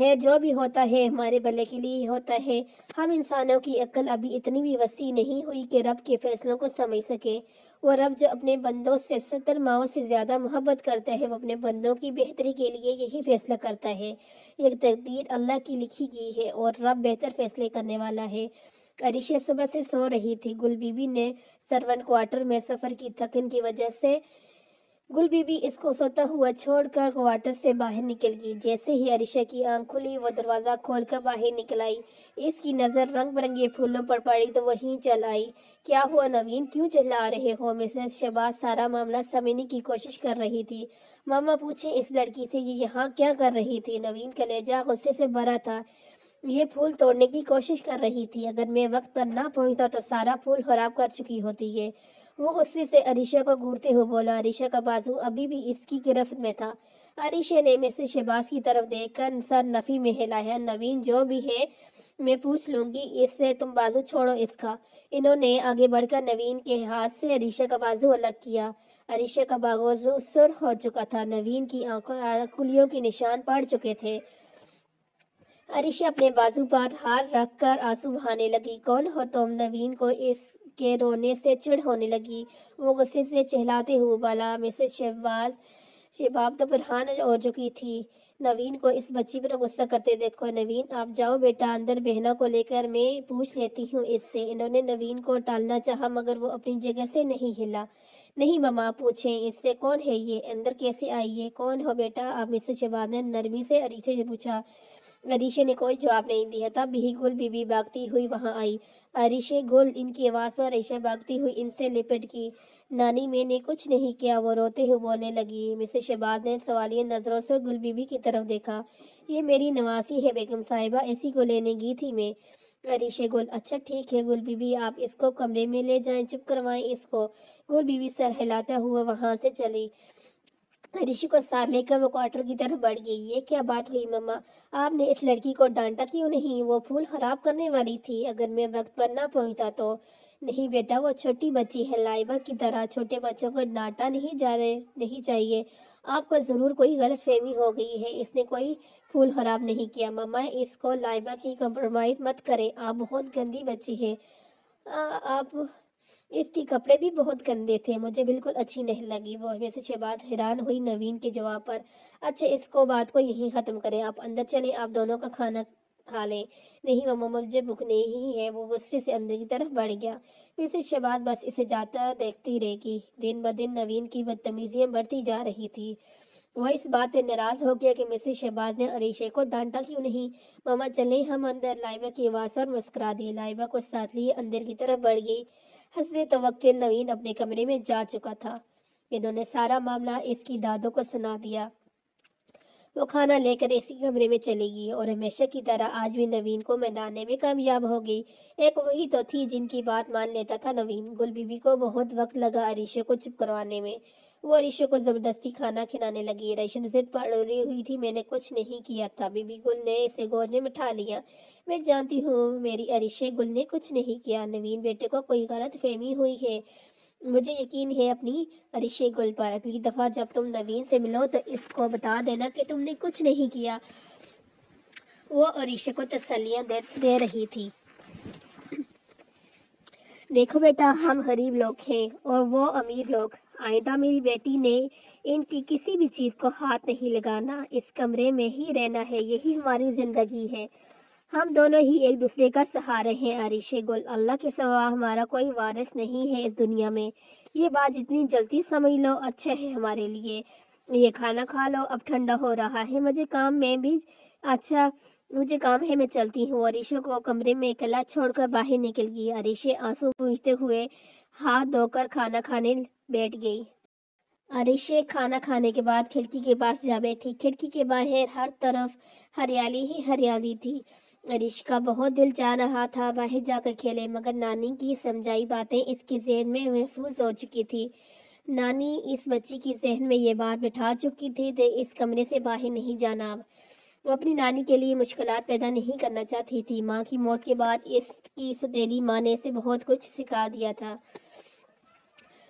ہے جو بھی ہوتا ہے ہمارے بھلے کے لیے ہوتا ہے۔ ہم انسانوں کی عقل ابھی اتنی بھی وسیع نہیں ہوئی کہ رب کے فیصلوں کو سمجھ سکے۔ وہ رب جو اپنے بندوں سے 70 ماؤں سے زیادہ محبت کرتا ہے، وہ اپنے بندوں کی بہتری کے لیے یہی فیصلہ کرتا ہے۔ یہ تقدیر اللہ کی لکھی گئی ہے اور رب بہتر فیصلے کرنے والا ہے۔ عریشہ صبح سے سو رہی تھی۔ گل بی بی نے سرونٹ کوارٹر میں سفر کی تھکن کی وجہ سے گل بی بی اس کو سوتا ہوا چھوڑ کر کوارٹر سے باہر نکل گئی۔ جیسے ہی عریشہ کی آنکھ کھلی وہ دروازہ کھول کر باہر نکل آئی۔ اس کی نظر رنگ برنگے پھولوں پر پڑی تو وہیں چل آئی۔ کیا ہوا نوین، کیوں چلا رہے ہو؟ مسز شہباز سارا معاملہ سمجھنے کی کوشش کر رہی تھی۔ ماما پوچھیں اس لڑکی سے یہ یہاں کیا کر رہی تھی؟ نوین کلیجہ غصے سے بھرا تھا۔ یہ پھول توڑنے کی کوشش کر رہی تھی۔ اگر میں وقت پر نہ پہنچتا تو سارا پھول خراب کر چکی ہوتی ہے۔ وہ غصے سے عریشہ کو گھورتے ہوئے بولا۔ عریشہ کا بازو ابھی بھی اس کی گرفت میں تھا۔ عریشہ نے مسز شہباز کی طرف دیکھ کر سر نفی میں ہلایا۔ نوین جو بھی ہے میں پوچھ لوں گی اس سے، تم بازو چھوڑو اس کا۔ انہوں نے آگے بڑھ کر نوین کے ہاتھ سے عریشہ کا بازو الگ کیا۔ عریشہ کا بازو سرخ ہو چکا تھا۔ نوین کی انگلیوں کے نشان پڑ چکے تھے۔ عریشہ اپنے بازو پر ہاتھ رکھ کر آنسو بہانے لگی۔ کون ہو تم؟ نوین کو اس کے رونے سے چڑ ہونے لگی۔ وہ غصے سے چہلاتے ہوئے بولا۔ مسز شہباز تو پریشان ہو چکی تھی۔ نوین کو اس بچی پر غصہ کرتے دیکھو۔ نوین آپ جاؤ بیٹا اندر، بہنا کو لے کر میں پوچھ لیتی ہوں اس سے۔ انہوں نے نوین کو ٹالنا چاہا مگر وہ اپنی جگہ سے نہیں ہلا۔ نہیں ماما، پوچھیں اس سے کون ہے یہ، اندر کیسے آئی ہے؟ کون ہو بیٹا آپ؟ مسز شہباز نے نرمی سے عریشہ سے پوچھا۔ عریشہ نے کوئی جواب نہیں دیا۔ تب ہی گل بی بی بھاگتی ہوئی وہاں آئی۔ عریشہ گل، ان کی آواز پر عریشہ بھاگتی ہوئی ان سے لپٹ گئی۔ نانی میں نے کچھ نہیں کیا، وہ روتے ہوئے بولنے لگی۔ مسز شہباز نے سوالیہ نظروں سے گل بی بی کی طرف دیکھا۔ یہ میری نواسی ہے بیگم صاحبہ، اسی کو لینے گئی تھی میں۔ عریشہ گل، اچھا ٹھیک ہے گل بی بی، آپ اس کو کمرے میں لے جائیں، چپ کروائیں اس کو۔ گل بی بی سر ہلاتا ہوا وہاں سے چلی۔ عریشہ کو ساتھ لے کر وہ کوارٹر کی طرف بڑھ گئی۔ یہ کیا بات ہوئی ماما، آپ نے اس لڑکی کو ڈانٹا کیوں نہیں؟ وہ پھول خراب کرنے والی تھی۔ اگر میں وقت پر نہ پہنچتا تو۔ نہیں بیٹا، وہ چھوٹی بچی ہے، لائبہ کی طرح چھوٹے بچوں کو ڈانٹا نہیں چاہیے۔ آپ کو ضرور کوئی غلط فہمی ہو گئی ہے، اس نے کوئی پھول خراب نہیں کیا۔ ماما اس کو لائبہ کی کمپرومائز مت کریں، آپ بہت گندی بچی ہے۔ آپ اس کے کپڑے بھی بہت گندے تھے، مجھے بالکل اچھی نہیں لگی وہ۔ مسز شہباز حیران ہوئی نوین کے جواب پر۔ اچھا اس بات کو یہیں ختم کریں، آپ اندر چلیں، آپ دونوں کا کھانا کھا لیں۔ نہیں ماما، مجھے بھوک نہیں ہے۔ وہ غصے سے اندر کی طرف بڑھ گیا۔ مسز شہباز بس اسے جاتا دیکھتی رہ گئی۔ دن بدن نوین کی بدتمیزیاں بڑھتی جا رہی تھی۔ وہ اس بات پہ ناراض ہو گیا کہ مسز شہباز نے عریشہ کو ڈانٹا کیوں نہیں۔ ماما چلیں ہم اندر، لائبہ کی آواز پر مسکرا دی۔ لائبہ کو ساتھ لیے اندر کی طرف بڑھ گئی۔ حسب توقع نوین اپنے کمرے میں جا چکا تھا۔ انہوں نے سارا معاملہ اس کی دادوں کو سنا دیا۔ وہ کھانا لے کر اسی کمرے میں چلی گئی اور ہمیشہ کی طرح آج بھی نوین کو منانے میں کامیاب ہو گئی۔ ایک وہی تو تھی جن کی بات مان لیتا تھا نوین۔ گل بی بی کو بہت وقت لگا عریشہ کو چپ کروانے میں۔ وہ عریشہ کو زبردستی کھانا کھلانے لگی۔ عریشہ نے ضد پڑی ہوئی تھی، میں نے کچھ نہیں کیا تھا۔ بی بی گل نے اسے گود میں بٹھا لیا۔ میں جانتی ہوں میری عریشہ گل نے کچھ نہیں کیا۔ نوین بیٹے کو کوئی غلط فہمی ہوئی ہے، مجھے یقین ہے اپنی عریشہ گل پر۔ اگلی دفعہ جب تم نوین سے ملو تو اس کو بتا دینا کہ تم نے کچھ نہیں کیا۔ وہ عریشہ کو تسلیاں دے رہی تھی۔ دیکھو بیٹا، ہم غریب لوگ ہیں اور وہ امیر لوگ۔ آئندہ میری بیٹی نے ان کی کسی بھی چیز کو ہاتھ نہیں لگانا، اس کمرے میں ہی رہنا ہے، یہی ہماری زندگی ہے۔ ہم دونوں ہی ایک دوسرے کا سہارے ہیں عریشہ گل، اللہ کے سوا ہمارا کوئی وارث نہیں ہے اس دنیا میں۔ یہ بات جتنی جلدی سمجھ لو اچھا ہے ہمارے لیے۔ یہ کھانا کھا لو، اب ٹھنڈا ہو رہا ہے، مجھے کام ہے، میں چلتی ہوں۔ عریشہ کو کمرے میں اکیلا چھوڑ کر باہر نکل گئی۔ عریشہ آنسو پوچھتے ہوئے ہاتھ دھو کر کھانا کھانے بیٹھ گئی۔ عریشہ کھانا کھانے کے بعد کھڑکی کے پاس جا بیٹھی۔ کھڑکی کے باہر ہر طرف ہریالی ہی ہریالی تھی۔ عریشہ کا بہت دل چاہ رہا تھا باہر جا کر کھیلے، مگر نانی کی سمجھائی باتیں اس کے ذہن میں محفوظ ہو چکی تھی۔ نانی اس بچی کی ذہن میں یہ بات بٹھا چکی تھی کہ اس کمرے سے باہر نہیں جانا۔ اب وہ اپنی نانی کے لیے مشکلات پیدا نہیں کرنا چاہتی تھی۔ ماں کی موت کے بعد اس کی سوتیلی ماں نے اسے بہت کچھ سکھا دیا تھا۔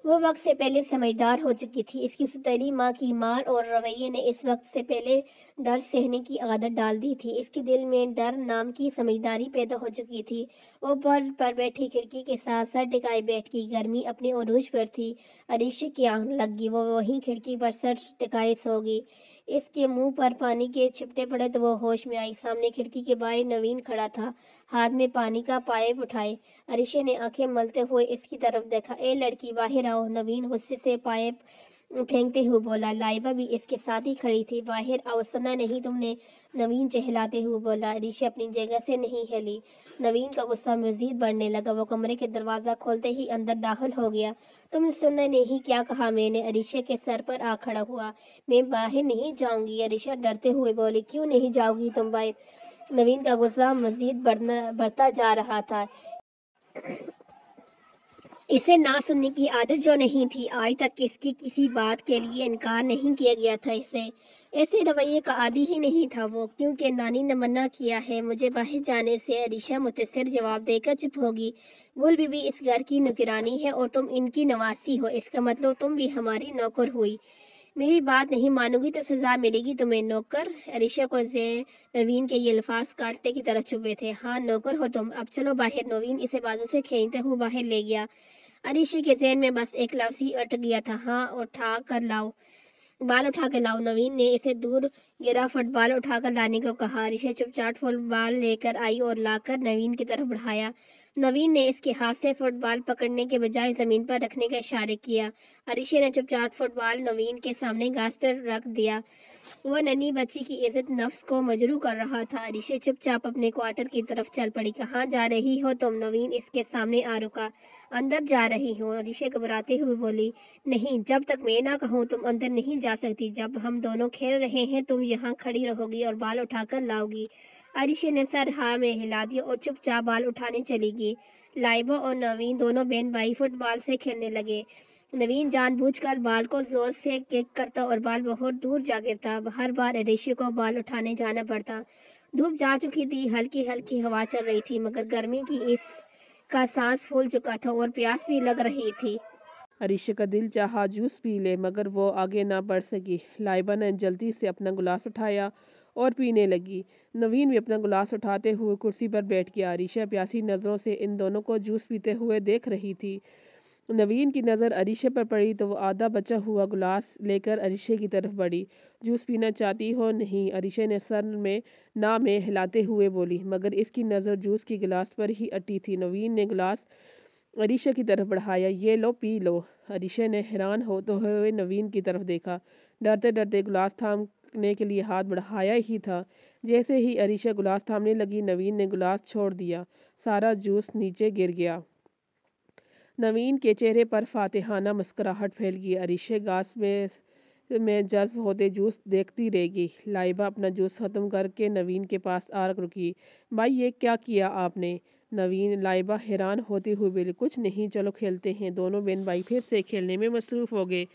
وہ وقت سے پہلے سمجھدار ہو چکی تھی۔ اس کی ستیلی ماں کی مار اور رویے نے اس وقت سے پہلے درد سہنے کی عادت ڈال دی تھی۔ اس کے دل میں ڈر نام کی سمجھداری پیدا ہو چکی تھی۔ وہ پر بیٹھی کھڑکی کے ساتھ سر ٹکائے بیٹھ گئی۔ گرمی اپنے عروج پر تھی۔ عریشہ کی آنکھ لگ گئی۔ وہ وہیں کھڑکی پر سر ٹکائے سو گئی۔ اس کے منہ پر پانی کے چھپٹے پڑے تو وہ ہوش میں آئی۔ سامنے کھڑکی کے باہر نوین کھڑا تھا، ہاتھ میں پانی کا پائپ اٹھائے۔ عریشہ نے آنکھیں ملتے ہوئے اس کی طرف دیکھا۔ اے لڑکی باہر آؤ، نوین غصے سے پائپ پھینکتے ہوئے بولا۔ لائبہ بھی اس کے ساتھ ہی کھڑی تھی۔ باہر آؤ، سنا نہیں تم نے؟ نوین چہلاتے ہوئے بولا۔ عریشہ اپنی جگہ سے نہیں ہلی۔ نوین کا غصہ مزید بڑھنے لگا۔ وہ کمرے کے دروازہ کھولتے ہی اندر داخل ہو گیا۔ تم نے سنا نہیں کیا کہا میں نے؟ عریشہ کے سر پر آ کھڑا ہوا۔ میں باہر نہیں جاؤں گی، عریشہ ڈرتے ہوئے بولی۔ کیوں نہیں جاؤ گی تم باہر؟ نوین کا غصہ مزید بڑھتا جا رہا تھا۔ اسے نہ سننے کی عادت جو نہیں تھی، آج تک اس کی کسی بات کے لیے انکار نہیں کیا گیا تھا۔ ایسے رویے کا عادی ہی نہیں تھا وہ۔ کیونکہ نانی نے منع کیا ہے مجھے باہر جانے سے، عریشہ متصر جواب دے کر چپ ہوگی۔ گل بی بی اس گھر کی نوکرانی ہے اور تم ان کی نواسی ہو، اس کا مطلب تم بھی ہماری نوکر ہوئی۔ میری بات نہیں مانو گی تو سزا ملے گی تمہیں۔ نوکر؟ عریشہ کو نوین کے یہ الفاظ کانٹے کی طرح چبھے تھے۔ ہاں نوکر ہو تم، اب چلو باہر۔ نوین اسے بازو سے کھینچتے ہوئے باہر لے گیا۔ عریشہ کے ذہن میں بس ایک لفظ ہی اٹک گیا تھا، ہاں بال اٹھا کر لاؤ۔ نوین نے اسے دور گرا فٹ بال اٹھا کر لانے کو کہا۔ عریشہ چپ چاپ فٹ بال لے کر آئی اور لا کر نوین کی طرف بڑھایا۔ نوین نے اس کے ہاتھ سے فٹ بال پکڑنے کے بجائے زمین پر رکھنے کا اشارہ کیا۔ عریشہ نے چپ چاپ فٹ بال نوین کے سامنے گھاس پر رکھ دیا۔ وہ ننھی بچی کی عزت نفس کو مجروح کر رہا تھا۔ عریشہ چپ چاپ اپنے کوارٹر کی طرف چل پڑی۔ کہاں جا رہی ہو تم؟ نوین اس کے سامنے آ رکا۔ اندر جا رہی ہوں، عریشہ گھبراتے ہوئے بولی۔ نہیں، جب تک میں نہ کہوں تم اندر نہیں جا سکتی۔ جب ہم دونوں کھیل رہے ہیں تم یہاں کھڑی رہو گی اور بال اٹھا کر لاؤ گی۔ عریشہ نے سر ہاں میں ہلا دیا اور چپ چاپ بال اٹھانے چلی گئی۔ لائبہ اور نوین دونوں بہن بھائی فٹ بال سے کھیلنے لگے۔ نوین جان بوجھ کر بال کو زور سے کک کرتا اور بال بہت دور جا گرتا۔ ہر بار عریشہ کو بال اٹھانے جانا پڑتا۔ دھوپ جا چکی تھی، ہلکی ہلکی ہوا چل رہی تھی، مگر گرمی کی اس کا سانس پھول چکا تھا اور پیاس بھی لگ رہی تھی۔ عریشہ کا دل چاہا جوس پی لے، مگر وہ آگے نہ بڑھ سکی۔ لائبہ نے جلدی سے اپنا گلاس اٹھایا اور پینے لگی۔ نوین بھی اپنا گلاس اٹھاتے ہوئے کرسی پر بیٹھ گیا۔ عریشہ پیاسی نظروں سے ان دونوں کو جوس پیتے ہوئے دیکھ رہی تھی۔ نوین کی نظر عریشہ پر پڑی تو وہ آدھا بچا ہوا گلاس لے کر عریشہ کی طرف بڑھی۔ جوس پینا چاہتی ہو؟ نہیں، عریشہ نے سر میں نہ میں ہلاتے ہوئے بولی، مگر اس کی نظر جوس کی گلاس پر ہی اٹی تھی۔ نوین نے گلاس عریشہ کی طرف بڑھایا۔ یہ لو، پی لو۔ عریشہ نے حیران ہوتے ہوئے نوین کی طرف دیکھا۔ ڈرتے ڈرتے گلاس تھامنے کے لیے ہاتھ بڑھایا ہی تھا۔ جیسے ہی عریشہ گلاس تھامنے لگی، نوین نے گلاس چھوڑ دیا۔ سارا جوس نیچے گر گیا۔ نوین کے چہرے پر فاتحانہ مسکراہٹ پھیل گئی۔ عریشہ گلاس میں جذب ہوتے جوس دیکھتی رہ گئی۔ لائبہ اپنا جوس ختم کر کے نوین کے پاس آ رکی۔ بھائی یہ کیا کیا آپ نے؟ نوین لائبہ حیران ہوتے ہوئے بولی۔ کچھ نہیں، چلو کھیلتے ہیں۔ دونوں بہن بھائی پھر سے کھیلنے میں مصروف ہو گئے۔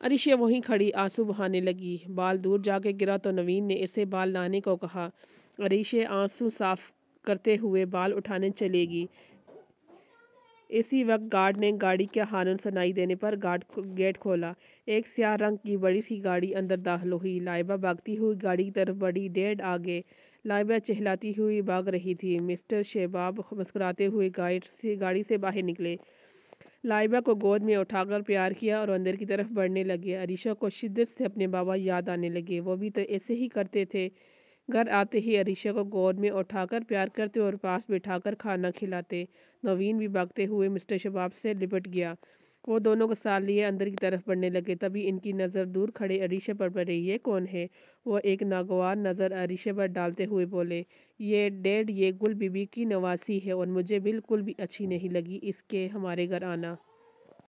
عریشہ وہیں کھڑی آنسو بہانے لگی۔ بال دور جا کے گرا تو نوین نے اسے بال لانے کو کہا۔ عریشہ آنسو صاف کرتے ہوئے بال اٹھانے چلے گی۔ اسی وقت گارڈ نے گاڑی کا ہارن سنائی دینے پر گیٹ کھولا۔ ایک سیاہ رنگ کی بڑی سی گاڑی اندر داخل ہوئی۔ لائبہ بھاگتی ہوئی گاڑی کی طرف بڑھی۔ ڈیڈ آ گئے۔ لائبہ چہلاتی ہوئی بھاگ رہی تھی۔ مسٹر شہباز مسکراتے ہوئے گاڑی سے باہر نکلے۔ لائبہ کو گود میں اٹھا کر پیار کیا اور اندر کی طرف بڑھنے لگے۔ عریشہ کو شدت سے اپنے بابا یاد آنے لگے۔ وہ بھی تو ایسے ہی کرتے تھے۔ گھر آتے ہی عریشہ کو گود میں اٹھا کر پیار کرتے اور پاس بٹھا کر کھانا کھلاتے۔ نوین بھی بھاگتے ہوئے مسٹر شہباز سے لپٹ گیا۔ وہ دونوں کو ساتھ لیے اندر کی طرف بڑھنے لگے۔ تبھی ان کی نظر دور کھڑے عریشہ پر پڑی۔ یہ کون ہے؟ وہ ایک ناگوار نظر عریشہ پر ڈالتے ہوئے بولے۔ یہ ڈیڈ، یہ گل بی بی کی نواسی ہے اور مجھے بالکل بھی اچھی نہیں لگی اس کے ہمارے گھر آنا۔